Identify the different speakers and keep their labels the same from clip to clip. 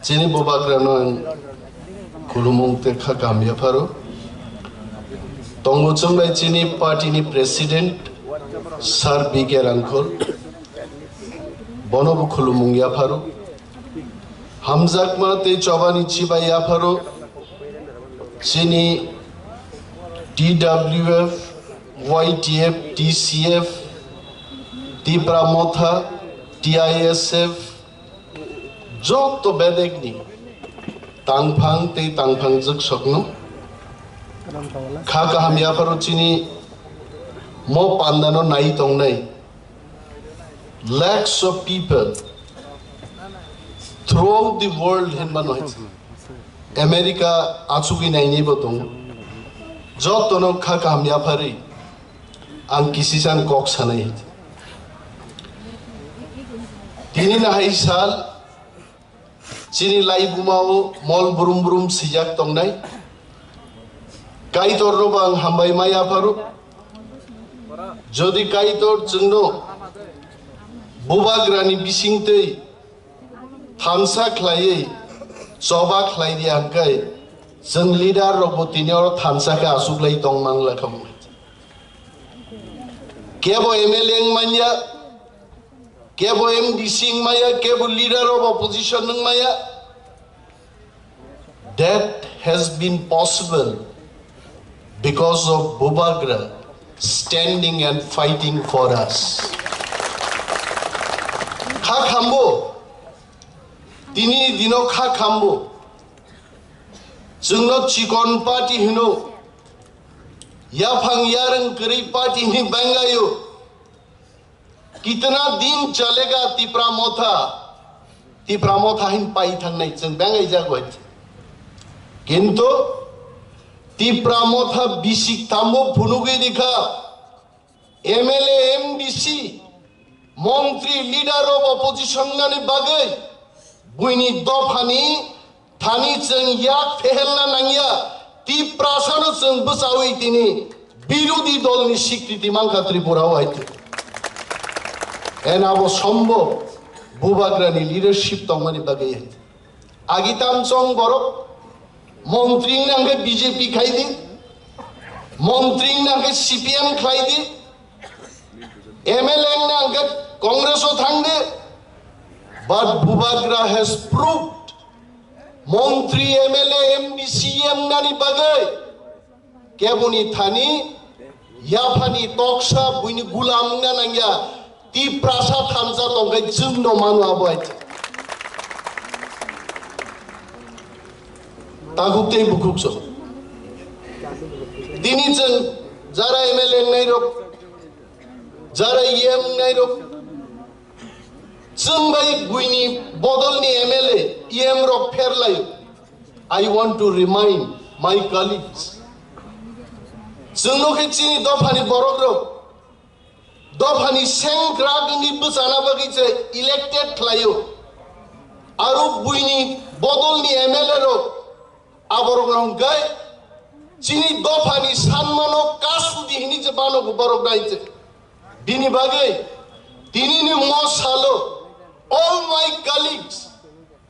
Speaker 1: Chini Bobagrano Kulumung te Khakamia Faro Tongo Chumbai Chini Party ni President Sir Bigger Uncle Bonobu Kulumung Yafaro Hamzakma te Chabani Chiba Yafaro Chini TWF YTF TCF Tipra Motha TISF Jok to bedegni Tangphang te Tangphang Juk Sokno Khaka Hamia Faruchini Mo Pandano Nai Tongnai lakhs of people throughout the world America Atsugi Nai Botong Jotono Khaka Hamia Fari Ang Kisisan Kok Sanai Dini na haisal Chini lai bumao mol burum burum sijak tongnai kai torno bang hambai maya faru jodi kai tor jengno bubagrani bisingtei thamsa khlai choba khlai di angkai jeng leader robotini or thamsa ka asuklai tongmang lakham kebo MLA manya Kebo MDC Maya, Kebo leader of opposition Maya. That has been possible because of Bobagra standing and fighting for us. Khambo, Dini Dino Khambo, Zungno Chikon Party Hino, Yapang Yarang Kari Party Hi Bangayo. कितना दिन चलेगा तिप्रा मोथा हिन पाई थांनाय जों बेंगाय जागोय किंतु तिप्रा मोथा बिसिक थामो फुनुगै दिखा MLA MDC मंत्री leader of opposition नानि बागै बुइनि दफानि थानि जों याक फेहेलना नांगिया तिप्रा सानो जों बसावै तिनि बिरोधी दलनि स्वीकृति मांखा त्रिपुराव आइते And our Sombo Bubagrani leadership Tongmani Bagay. Agitam Song Borok Montring Nange BJP Kaidi Montring Nange CPM Kaidi MLA Nange Congress of Thangde. But Bubagra has proved Montri MLA MDCM Nani Bagay Kebuni Thani Yapani Toksha Buini Gulam Nananga. Ti prasa thamsa tongkai jung no manu aboy tagukte bukukso dini jeng jara MLA nai rok jara EM nai rok jung bai buini bodol ni MLA EM rok pherlai. I want to remind my colleagues jung no ke chini dofani borok rok Dofani Sengragni Busana Bagise elected Klayo Aru Buini Bodolni Emelero Aborogam Guy Chini Dofani Sanmano Kasu di Hinijabano Borogite Dini Bagay Dinini Mosalo all my colleagues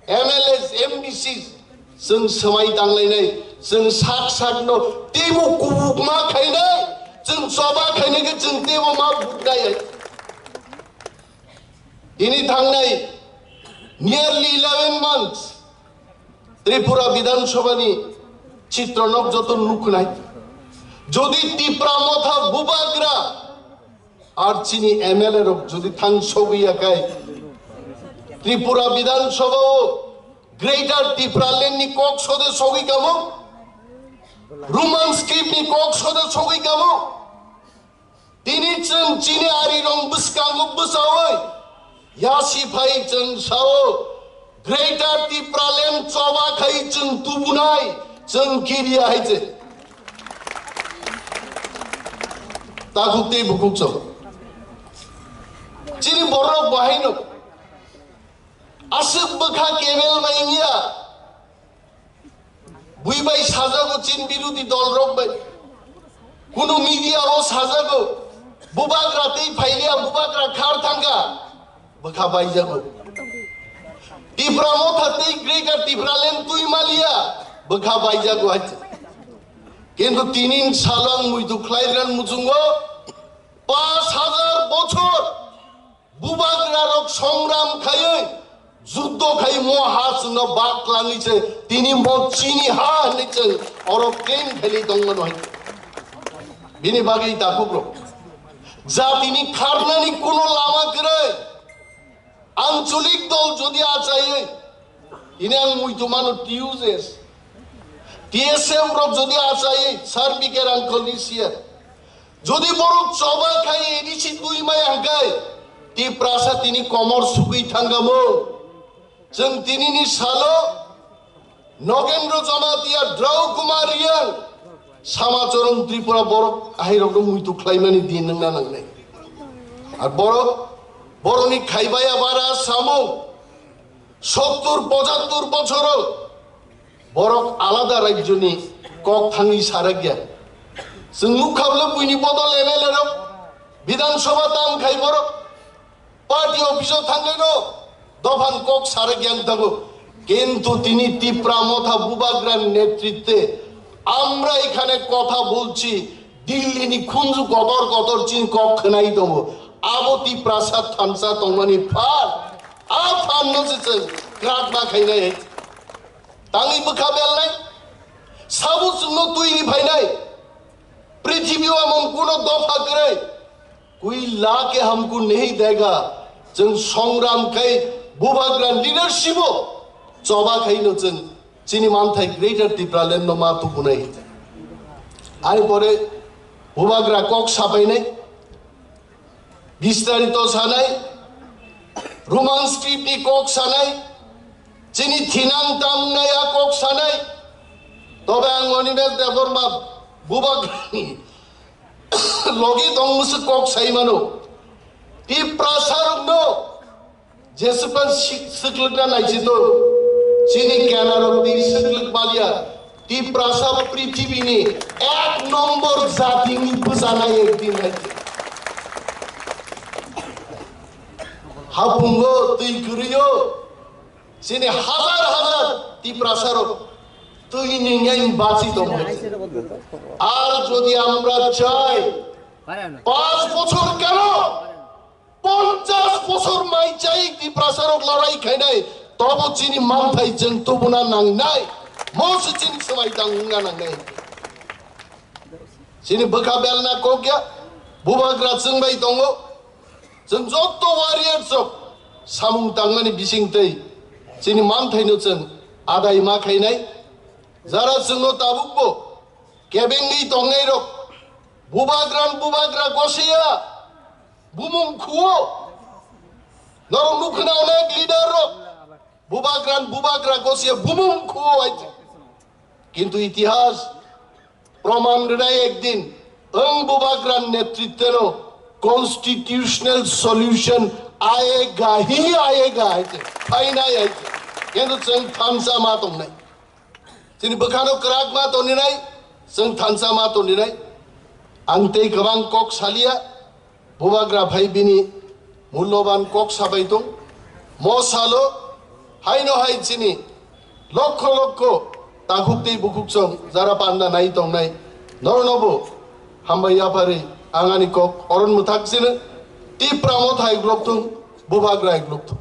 Speaker 1: MLAs MDCs Sung Samai Tanglane Sung Sak Sakno Timu Kubukma Kainai Jeng soba khaine ke jeng tewo ma budai ini thangnai nearly 11 months Tripura Vidhan Sabha ni chitronok joto nuknai jodi Tipra Motha Bubagra ar chini MLA rok jodi thang sogiya kai Tripura Vidhan Sabha Greater Tripura Land ni kok sode sogi kamo Roman script ni kok sode sogi kamo Dini cheng chini ari rong buskang busawai yasi phai cheng sao Greater Tripura Land choba khai cheng tubunai cheng kiriya haije tagukte bukukso chini borok bahaino asuk bakha kevel maingia buibai sajago chin birudi dol rok bai kuno media o sajago Bubagra tei phailia Bubagra khar thanga bakha bai jago টিপ্রা মথাতেই greater Tipraland তুই মালিয়া বখা বাইজা গুয়াইছে কিন্তু তিনিন সালাং মুইদু খ্লাইরান মুজুঙ্গ ৫,০০০ বছর বুবাগ্রারক সংগ্রাম খাই যুদ্ধ খাই মহাস ন বাক লাঙিছে তিনি ম চিনি হা নিছে অরক ট্রেন ফেলি দঙ্গন হয় বিনি বাগেই তাকুব্র যা তিনি খারনানি কোন লামা করে আঞ্চলিক দল যদি আচাই ইনাং মুইতু মানো টিউজেস টিএসএম রক যদি আচাই সার্বিকের আঙ্কলিসিয়া যদি বড় চবা খাই এডিসি তুই মাই হাঙ্গাই টি প্রাসা তিনি কমর সুকুই থাঙ্গামো जों दिनैनि सालो नगेन्द्र जमातिया द्रौ कुमार रियां सामाचरन त्रिपुरा बर' आहिरक मुइतु ख्लायनानै दिनना नांनाय आरो बर'नि खायबाया बारा सामु 70-75 বছর বরক আলাদা রাজ্যনি কক থাঙ্গি সারা গিয়া जों मुखाबले बुइनि बदल एमएलए रक विधानसभा दाम खाय बरक पार्टी अफिसाव थांलेनो দফান কক সারে জ্ঞান থাকো কিন্তু তিনি টিপ্রা মথা বুবাগ্রার নেতৃত্বে আমরা এখানে কথা বলছি দিল্লিনি খুঞ্জু কদর কদর চিন কক নাই দম আবতি প্রাসাদ থানসা তমানি ফার আ ফান নজেছে ক্রাক বা খাইনাই তাঙ্গি বখাবেল নাই সাবু সুনো তুইনি ভাইনাই পৃথিবী এমন কোন দফা করে कोई ला के हमको नहीं देगा जों संग्राम खाई बुबाग्रा लिडारशिप चबा खाइनो जों चिनि मानथाय ग्रेटार टिप्रालेन न मातु बुनाय आरो परे बुबाग्रा कक साबायनाय विस्तारित सानाय रोमान स्क्रिप्टनि कक सानाय चिनि थिनां तामनाया कक सानाय तबे आं अनिमेष देवबर्मा बुबाग्रानि लगे दंमोसो कक साइमानो टिप्रासारनो जेसेबां सिख्लोकना नायसै तो चिनि केनारक ति सिख्लोक बालिया टिप्रासा पृथ्वीनि 1 नम्बर जातिनि बुजानाय एकदिन नायसै हापुंगो तैकुरियो चिनि हाजार हाजार टिप्रासारक তুই নিঙ্গাই বাঁচি তো আর যদি আমরা চাই 5 বছর কেন 50 বছর মাই চাই কি প্রসারক লড়াই খাই নাই তব চিনি মানথাই जों তবুনা নাংনাই মস চিনি সমাই দাঙ্গা নাংনাই চিনি বকা বেলনা কোকিয়া বুবাগ্রা जोंबाय दङ जों যত ওয়ারিয়ার্স সামুং তাंगनानि बिसिंतै চিনি मानथायनो जों आदाय मा खायनाय যারা जोंनो ताबुकबो केबेंनि दंनायरक बुबाग्रा गसेया बुमुं खुओ नरं नुखनावनाय लिडारक बुबाग्रा गसेया बुमुं खुओ आइते किन्तु इतिहास प्रमाण रे एकदिन ओं बुबाग्रा नेतृत्वेनो कन्स्टिट्यूशनल सल्यूशन आएगा आइते फाइना आइते किन्तु जों थामसा मा दंनाय जोंनि बोखानो क्राक मा तनिनाय जों थानसा मा तनिनाय आंते गोबां कक सालिया बुबाग्रा भाई बिनि मूल्यबान कक साबाय दं मसालो हायनो हाय चिनि लक्ष लक्ष ताखुकते बुकुकजों जारा पान्दा नाय दंनाय नरनबो हामबाय आफारि आंगानि कक अरन मुथाकसिनो टिप्रा मथाय ग्लबदों बुबाग्रा ग्लबदों